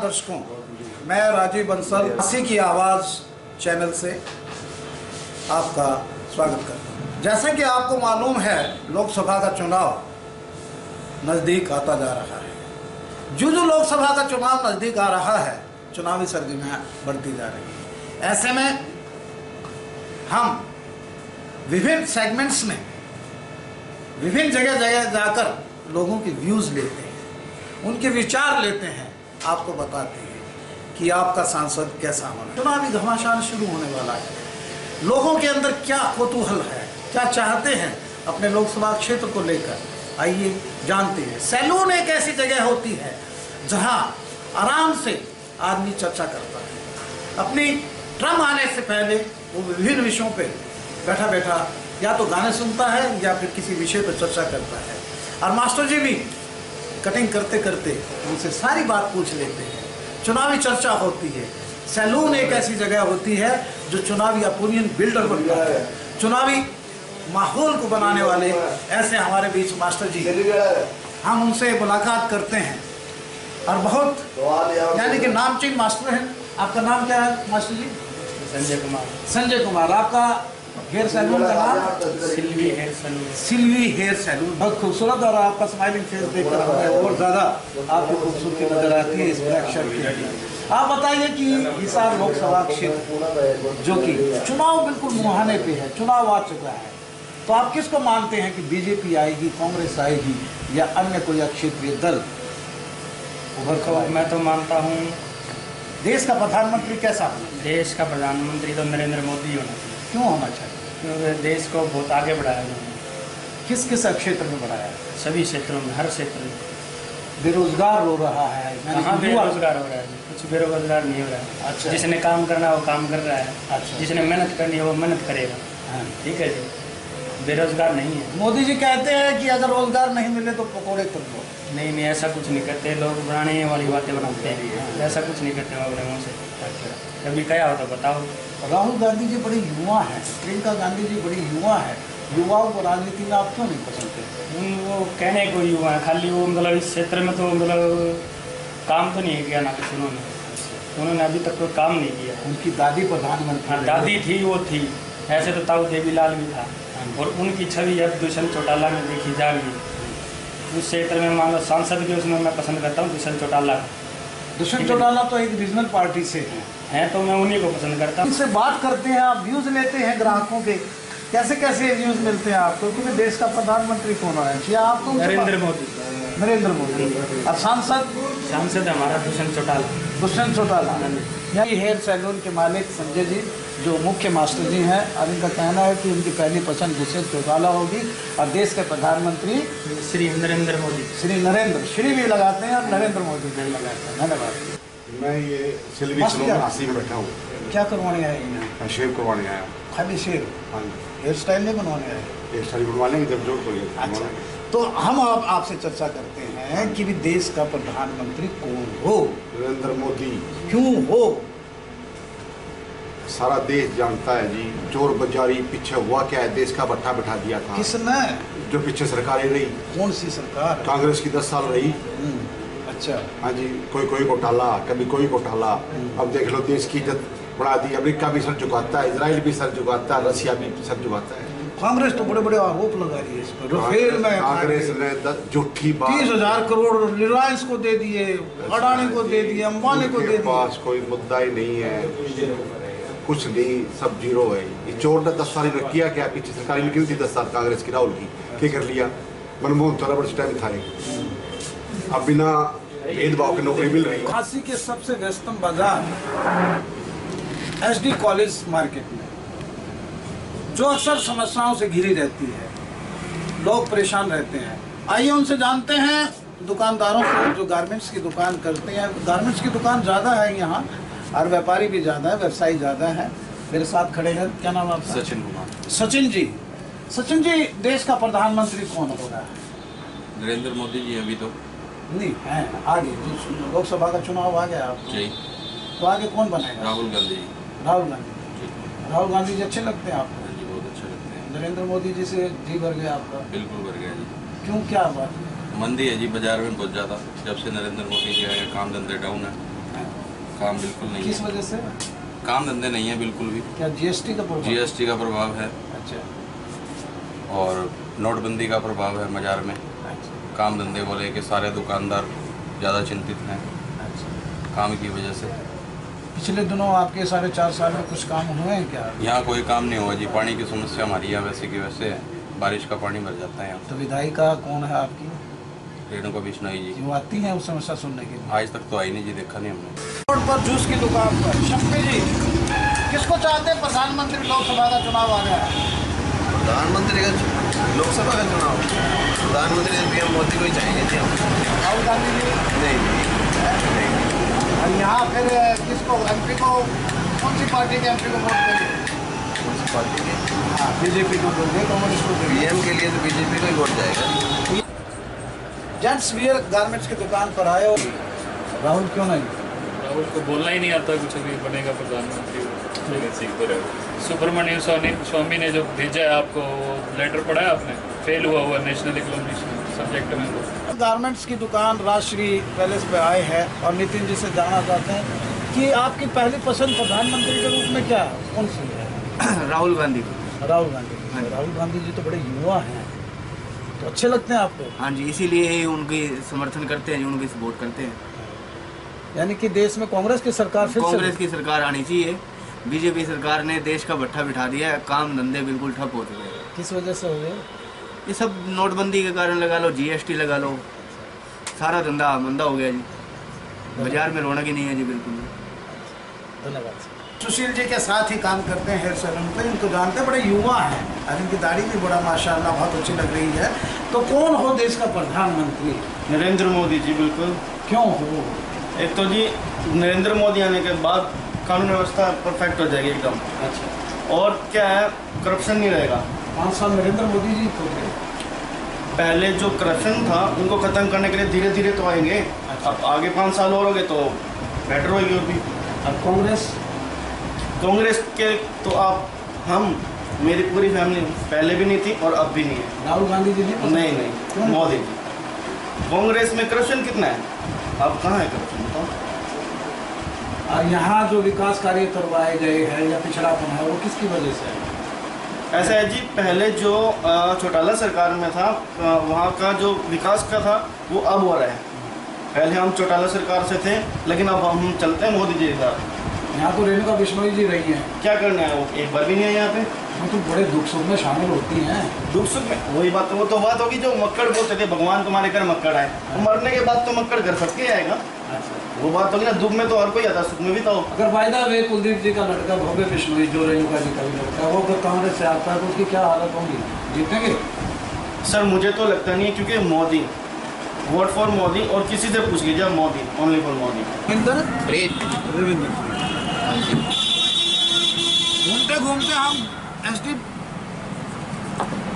दर्शकों, मैं राजीव बंसल हंसी की आवाज़ चैनल से आपका स्वागत करता हूँ। जैसा कि आपको मालूम है, लोकसभा का चुनाव नज़दीक आता जा रहा है। जो लोकसभा का चुनाव नज़दीक आ रहा है, चुनावी सरगर्मियाँ बढ़ती जा रही है। ऐसे में हम विभिन्न सेगमेंट्स में विभिन्न जगह जाकर लोगों के व्यूज़ लेते हैं, उनके विचार लेते हैं, आपको बताते हैं कि आपका सांसद कैसा होना। चुनावी घमासान शुरू होने वाला है। लोगों के अंदर क्या कौतूहल है, क्या चाहते हैं अपने लोकसभा क्षेत्र को लेकर, आइए जानते हैं। सैलून एक ऐसी जगह होती है जहां आराम से आदमी चर्चा करता है। अपनी टर्म आने से पहले वो विभिन्न विषयों पे बैठा बैठा या तो गाने सुनता है या फिर किसी विषय पर चर्चा करता है। और मास्टर जी भी कटिंग करते करते उनसे सारी बात पूछ लेते हैं। चुनावी चर्चा होती है। सैलून एक ऐसी जगह होती है जो चुनावी ओपिनियन बिल्डर बनता है, चुनावी माहौल को बनाने वाले ऐसे हमारे बीच मास्टर जी, हम उनसे मुलाकात करते हैं और बहुत यानी कि नामचीन मास्टर हैं। आपका नाम क्या है मास्टर जी? संजय कुमार। संजय कुमार। आपका हेयर सैलून का नाम? Silvy hair salon. Silvy hair salon. बहुत खूबसूरत, और आपका स्माइलिंग फेस देखकर हमें और ज़्यादा आपकी खूबसूरती नजर आती है इस ब्लैक शर्ट की। आप बताइए कि हिसार लोकसभा क्षेत्र जो कि चुनाव बिल्कुल मुहाने पे है, चुनाव आ चुका है, तो आप किसको मानते हैं कि बीजेपी आएगी, कांग्रेस आएगी या अन्य कोई क्षेत्रीय दल उभर कर? मैं तो मानता हूँ देश का प्रधानमंत्री कैसा होना? देश का प्रधानमंत्री तो नरेंद्र मोदी होना चाहिए। क्यों होना चाहिए? क्योंकि देश को बहुत आगे बढ़ाया उन्होंने। किस किस क्षेत्र में बढ़ाया? सभी क्षेत्रों में, हर क्षेत्र में। बेरोजगार हो रहा है, कहाँ बेरोजगार हो रहा है? कुछ बेरोजगार नहीं हो रहा है। अच्छा। जिसने काम करना है वो काम कर रहा है। अच्छा। जिसने मेहनत करनी है वो मेहनत करेगा। हाँ। ठीक है जी, बेरोजगार नहीं है। मोदी जी कहते हैं कि अगर रोजगार नहीं मिले तो पकौड़े कर दो। नहीं, ऐसा कुछ नहीं करते लोग, बनाने वाली बातें बनाते हैं। ऐसा कुछ नहीं करते अपने मुँह से। कभी क्या हो तो बताओ। राहुल गांधी जी बड़े युवा हैं, प्रियंका गांधी जी बड़ी युवा है, युवाओं को राजनीति में आप क्यों नहीं पसंद करते? वो कहने को युवा है, खाली वो मतलब इस क्षेत्र में तो मतलब काम तो नहीं किया ना कुछ उन्होंने अभी तक कोई काम नहीं किया। उनकी दादी प्रधानमंत्री। हाँ, दादी थी, वो थी। ऐसे तो ताऊ देवीलाल भी था, और उनकी छवि अब दुष्यंत चौटाला में देखी जा रही है। उस क्षेत्र में मान लो सांसद भी उसमें मैं पसंद करता हूँ दुष्यंत चौटाला। दुष्यंत चौटाला तो एक रीजनल पार्टी से हैं, तो मैं उन्हीं को पसंद करता हूँ। इनसे बात करते हैं, आप व्यूज़ लेते हैं ग्राहकों के, कैसे कैसे व्यूज़ मिलते हैं आपको? क्योंकि देश का प्रधानमंत्री कौन होना चाहिए आपको? नरेंद्र मोदी। नरेंद्र मोदी। और सांसद हमारा दुष्यंत चौटाला। दुष्यंत चौटाला। यही हेयर सैलून के मालिक संजय जी, जो मुख्य मास्टर जी हैं, और इनका कहना है कि उनकी पहली पसंद दुष्यंत चौटाला होगी और देश के प्रधानमंत्री श्री नरेंद्र मोदी। श्री नरेंद्र, श्री भी लगाते हैं और नरेंद्र मोदी भी लगाते हैं। धन्यवाद। मैं ये सिल्वी सैलून में हंसी में बैठा हूँ। क्या करवाने आए हैं? शेव करवाने आया हूँ। खाली शेव? हाँ जी। हेयर स्टाइल नहीं बनवाने आए? हेयर स्टाइल बनवाने की जब जोड़ पड़ी। अच्छा, तो हम आपसे चर्चा करते हैं कि भी देश का प्रधानमंत्री कौन हो? नरेंद्र मोदी। क्यों हो? सारा देश जानता है जी। चोर बाजारी पीछे हुआ क्या है, देश का भट्ठा बिठा दिया था। किसने? जो पीछे सरकारें रही। कौन सी सरकार? कांग्रेस की 10 साल रही। अच्छा। हाँ जी, कोई घोटाला, कभी कोई घोटाला। अब देख लो, देश की इज्जत बढ़ा दी। अमेरिका भी सर झुकाता है, इजराइल भी सर झुकाता है, रसिया भी सर झुकाता है। कांग्रेस तो बड़े बड़े आरोप लगा रही है इस पर। राफेल में कांग्रेस ने झूठी बात, 30,000 करोड़ रिलायंस को दे दिए, अडानी को दे दिए, अंबानी को दे दिए। पास कोई मुद्दा ही नहीं है, कुछ नहीं, सब जीरो है। ये चोर ने 10 साल में किया क्या? पीछे सरकारी निकली थी 10 साल कांग्रेस की, राहुल की, क्या कर लिया? मनमोहन तो रबड़ स्टैम्प था। अब बिना भेदभाव की नौकरी मिल रही है। झांसी के सबसे व्यस्तम बाजार SD कॉलेज मार्केट में, जो अक्सर समस्याओं से घिरी रहती है, लोग परेशान रहते हैं। आइए उनसे जानते हैं, दुकानदारों से जो गारमेंट्स की दुकान करते हैं। गारमेंट्स की दुकान ज़्यादा है यहाँ और व्यापारी भी ज़्यादा है, व्यवसायी ज़्यादा है। मेरे साथ खड़े हैं, क्या नाम आपका? सचिन कुमार। सचिन जी, सचिन जी, देश का प्रधानमंत्री कौन हो रहा है? नरेंद्र मोदी जी अभी तो नहीं है, आगे जो लोकसभा का चुनाव आ गया आपको, जी, तो आगे कौन बनेगा? राहुल गांधी जी। राहुल गांधी। राहुल गांधी जी अच्छे लगते हैं आपको? जी, बहुत अच्छे लगते हैं। नरेंद्र मोदी जी से जी भर गया आपका? बिल्कुल भर गया जी। क्यों, क्या बात है? मंदी है जी बाजार में बहुत ज़्यादा। जब से नरेंद्र मोदी जी आए, काम धंधे डाउन है। काम बिल्कुल नहीं किस है। वजह से? काम धंधे नहीं है बिल्कुल भी। क्या जीएसटी का प्रभाव? जीएसटी का प्रभाव है अच्छा और नोटबंदी का प्रभाव है मजार में। अच्छा काम धंधे को लेके सारे दुकानदार ज़्यादा चिंतित हैं अच्छा। काम की वजह से। पिछले दिनों आपके 4.5 साल में कुछ काम हुए हैं क्या? यहाँ कोई काम नहीं हुआ जी। पानी की समस्या हमारी यहाँ वैसे की वैसे है, बारिश का पानी भर जाता है यहाँ। तो विधायिका कौन है आपकी? रेणुका बिश्नोई जी। वो आती हैं उस समस्या सुनने के लिए? आज तक तो आई नहीं जी, देखा नहीं हमने। रोड पर जूस की दुकान पर शम्मी जी किसको चाहते हैं? प्रधानमंत्री लोकसभा का चुनाव आ गया है। प्रधानमंत्री का लोकसभा का चुनाव, प्रधानमंत्री पीएम मोदी को ही चाहेंगे जी हम। राहुल गांधी जी नहीं और यहाँ फिर किसको एमपी को कौन सी पार्टी के एमपी को वोट देंगे? कौन सी पार्टी के? हाँ बीजेपी को देंगे, कांग्रेस को देंगे। पीएम के लिए तो बीजेपी को ही वोट जाएगा। जेंट्स वियर गारमेंट्स की दुकान पर आए और राहुल क्यों नहीं? राहुल को बोलना ही नहीं आता कुछ भी बनेगा प्रधानमंत्री। सुब्रमण्यम स्वामी ने जो भेजा है आपको वो लेटर पढ़ा है आपने? फेल हुआ नेशनल इकोनॉमिक्स सब्जेक्ट में वो। गारमेंट्स की दुकान राजश्री पैलेस पे आए हैं और नितिन जी से जानना चाहते हैं कि आपकी पहली पसंद प्रधानमंत्री के रूप में क्या कौन सी है? राहुल गांधी। राहुल गांधी। राहुल गांधी जी तो बड़े युवा हैं, तो अच्छे लगते हैं आपको? हाँ जी, इसीलिए ही उनकी समर्थन करते हैं, उनकी सपोर्ट करते हैं। यानी कि देश में कांग्रेस की सरकार फिर कांग्रेस की सरकार आनी चाहिए। बीजेपी सरकार ने देश का भट्ठा बिठा दिया है, काम धंधे बिल्कुल ठप हो चुके हैं। किस वजह से हो गए? ये सब नोटबंदी के कारण लगा लो, जीएसटी लगा लो, सारा धंधा मंदा हो गया जी। बाजार में रौनक ही नहीं है जी बिल्कुल। धन्यवाद। सुशील जी के साथ ही काम करते हैं हेयर सैलून पे, इनको जानते हैं, बड़े युवा हैं और इनकी दाढ़ी भी बड़ा माशाल्लाह बहुत अच्छी लग रही है। तो कौन हो देश का प्रधानमंत्री? नरेंद्र मोदी जी। बिल्कुल। क्यों हो? एक तो जी नरेंद्र मोदी आने के बाद कानून व्यवस्था परफेक्ट हो जाएगी एकदम। अच्छा। और क्या है, करप्शन नहीं रहेगा। 5 साल नरेंद्र मोदी जी थे, पहले जो करप्शन था उनको ख़त्म करने के लिए धीरे धीरे तो आएंगे। अब आगे 5 साल और हो गए तो बेटर होगी अभी। अब कांग्रेस के तो आप हम मेरी पूरी फैमिली पहले भी नहीं थी और अब भी नहीं है। राहुल गांधी जी नहीं मोदी जी। कांग्रेस में करप्शन कितना है, अब कहाँ है करप्शन बताओ? और यहाँ जो विकास कार्य करवाए गए हैं या पिछड़ापन है वो किसकी वजह से है? ऐसा है जी, पहले जो चौटाला सरकार में था वहाँ का जो विकास का था वो अब हो रहा है। पहले हम चौटाला सरकार से थे, लेकिन अब हम चलते हैं मोदी जी का। यहाँ तो रेणुका बिश्नोई जी रही हैं, क्या करना है, वो एक बार भी नहीं है यहाँ पे। वो तो बड़े दुख सुख में शामिल होती हैं। दुख सुख में वही बात, वो तो बात होगी जो मक्कड़ बोलते थे, भगवान तुम्हारे घर मक्कड़ आए, तो मरने के बाद तो मक्कड़ घर सबके आएगा। वो बात होगी ना, दुख में तो हर कोई आता, सुख में भी तो। अगर वायदा वे कुलदीप जी का लड़का भव्य बिश्नोई जो रेणुका जी का भी लड़का है वो अगर कांग्रेस से आता है तो उसकी क्या हालत होगी? जीतेंगे? सर मुझे तो लगता नहीं है, क्योंकि मोदी, वोट फॉर मोदी, और किसी से पूछ लीजिए मोदी, ओनली फॉर मोदी। रविंद्र घूमते घूमते हम एसडी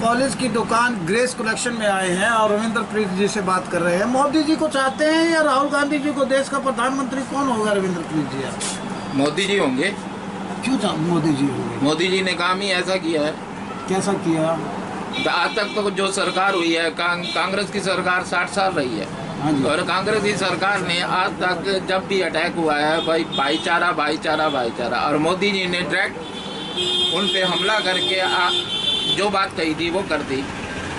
कॉलेज की दुकान ग्रेस कलेक्शन में आए हैं और रविंद्र प्रीत जी से बात कर रहे हैं। मोदी जी को चाहते हैं या राहुल गांधी जी को देश का प्रधानमंत्री कौन होगा? रविंद्र प्रीत जी आप? मोदी जी होंगे। क्यों मोदी जी होंगे? मोदी जी ने काम ही ऐसा किया है। कैसा किया? आज तक तो जो सरकार हुई है कांग्रेस की सरकार 60 साल रही है। हाँ जी। और कांग्रेस की सरकार ने आज तक जब भी अटैक हुआ है भाई भाईचारा भाईचारा भाईचारा, और मोदी जी ने डायरेक्ट उन पे हमला करके जो बात कही थी वो कर दी।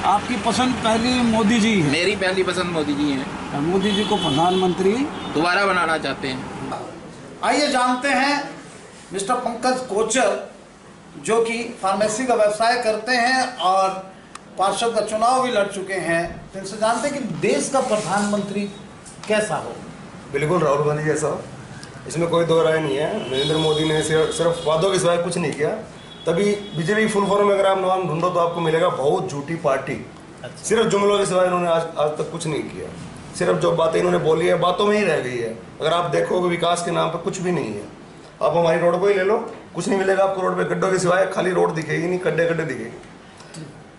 आपकी पसंद पहली मोदी जी है? मेरी पहली पसंद मोदी जी है। मोदी जी को प्रधानमंत्री दोबारा बनाना चाहते हैं। आइए जानते हैं मिस्टर पंकज कोचर जो कि फार्मेसी का व्यवसाय करते हैं और पार्षद का चुनाव भी लड़ चुके हैं, तो इनसे जानते हैं कि देश का प्रधानमंत्री कैसा हो। बिल्कुल राहुल गांधी जैसा, इसमें कोई दो राय नहीं है। नरेंद्र मोदी ने सिर्फ वादों के सिवाय कुछ नहीं किया। तभी बीजेपी फुल फॉर्म में अगर आप नाम ढूंढो तो आपको मिलेगा बहुत झूठी पार्टी। सिर्फ जुमलों के सिवाय इन्होंने आज तक कुछ नहीं किया। सिर्फ जो बातें इन्होंने बोली है बातों में ही रह गई है। अगर आप देखोगे विकास के नाम पर कुछ भी नहीं है। आप हमारी रोड को ही ले लो, कुछ नहीं मिलेगा आपको रोड पे, गड्ढों के सिवाय खाली रोड दिखेगी नहीं, गड्ढे गड्ढे दिखेगी।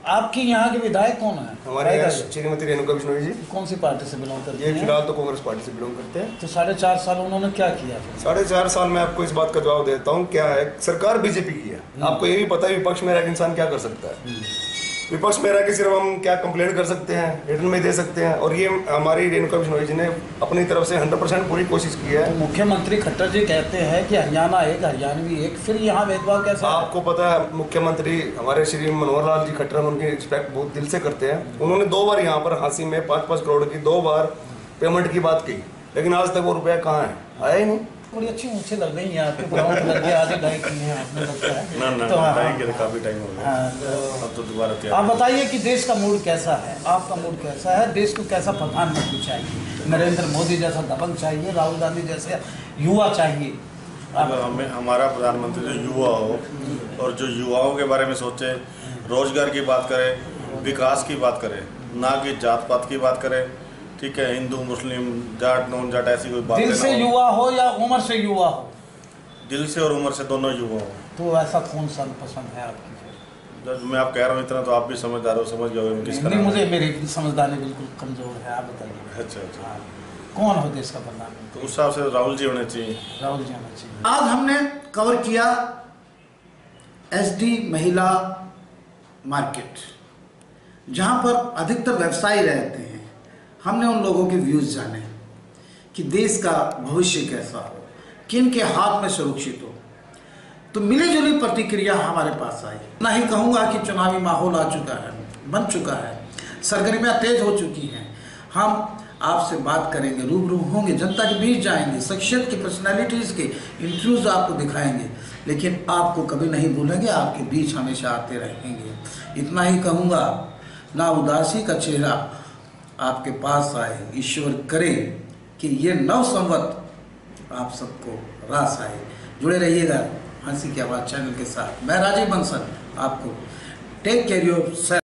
आपकी यहाँ के विधायक कौन है? हमारे यहाँ श्रीमती रेणुका बिश्नोई जी। कौन सी पार्टी से बिलोंग करते ये हैं? फिलहाल तो कांग्रेस पार्टी से बिलोंग करते हैं। तो 4.5 साल उन्होंने क्या किया? 4.5 साल में आपको इस बात का जवाब देता हूँ। क्या है, सरकार बीजेपी की है, आपको ये भी पता है विपक्ष में रह इंसान क्या कर सकता है। विपक्ष में रह के सिर्फ हम क्या कंप्लेंट कर सकते हैं, रिटर्न में दे सकते हैं। और ये हमारी रेणुका बिश्नोई जी ने अपनी तरफ से 100% पूरी कोशिश की है। तो मुख्यमंत्री खट्टर जी कहते हैं कि हरियाणा एक, हरियाणवी एक, फिर यहाँ भेदभाव कैसा? आपको पता है मुख्यमंत्री हमारे श्री मनोहर लाल जी खट्टर, हम उनकी रिस्पेक्ट बहुत दिल से करते हैं। उन्होंने 2 बार यहाँ पर हांसी में 5-5 करोड़ की 2 बार पेमेंट की बात की, लेकिन आज तक वो रुपया कहाँ है, आया ही नहीं। बड़ी अच्छी ऊँची लग रही है आपके ब्राउन कलर के, आधे ढाई की हैं आपने लगता है। ना तो काफी टाइम हो गया, अब तो दोबारा। आप बताइए कि देश का मूड कैसा है, आपका मूड कैसा है? देश को कैसा प्रधानमंत्री चाहिए? नरेंद्र मोदी जैसा दबंग चाहिए, राहुल गांधी जैसे युवा चाहिए? हमें हमारा प्रधानमंत्री जो युवा हो और जो युवाओं के बारे में सोचे, रोजगार की बात करे, विकास की बात करे, ना कि जात पात की बात करे। ठीक है, हिंदू मुस्लिम जाट नॉन जाट ऐसी कोई बात दिल से युवा हो या उम्र से युवा हो? दिल से और उम्र से दोनों युवा हो। तो ऐसा कौन सा पसंद है आपकी? जब मैं आप कह रहा हूँ इतना, तो आप भी समझदार हो, समझ गए किसका नहीं, मुझे मेरी समझदारी बिल्कुल कमजोर है, आप बताइए। अच्छा, कौन हो देश का प्रधानमंत्री? तो उस हिसाब से राहुल जी होने चाहिए। राहुल जी होना चाहिए। आज हमने कवर किया SD महिला मार्केट, जहाँ पर अधिकतर व्यवसायी रहते हैं। हमने उन लोगों के व्यूज़ जाने कि देश का भविष्य कैसा हो, किन के हाथ में सुरक्षित हो। तो मिली जुली प्रतिक्रिया हमारे पास आई। ना ही कहूँगा कि चुनावी माहौल आ चुका है, बन चुका है, सरगर्मियाँ तेज हो चुकी हैं। हम आपसे बात करेंगे, रूबरू होंगे, जनता के बीच जाएंगे, शख्सियत की पर्सनैलिटीज़ के इंटरव्यूज़ आपको दिखाएंगे, लेकिन आपको कभी नहीं भूलेंगे, आपके बीच हमेशा आते रहेंगे। इतना ही कहूँगा, ना उदासी का चेहरा आपके पास आए, ईश्वर करे कि ये नव संवत आप सबको रास आए। जुड़े रहिएगा हंसी की आवाज़ चैनल के साथ। मैं राजीव बंसल आपको टेक केयर योरसेल्फ।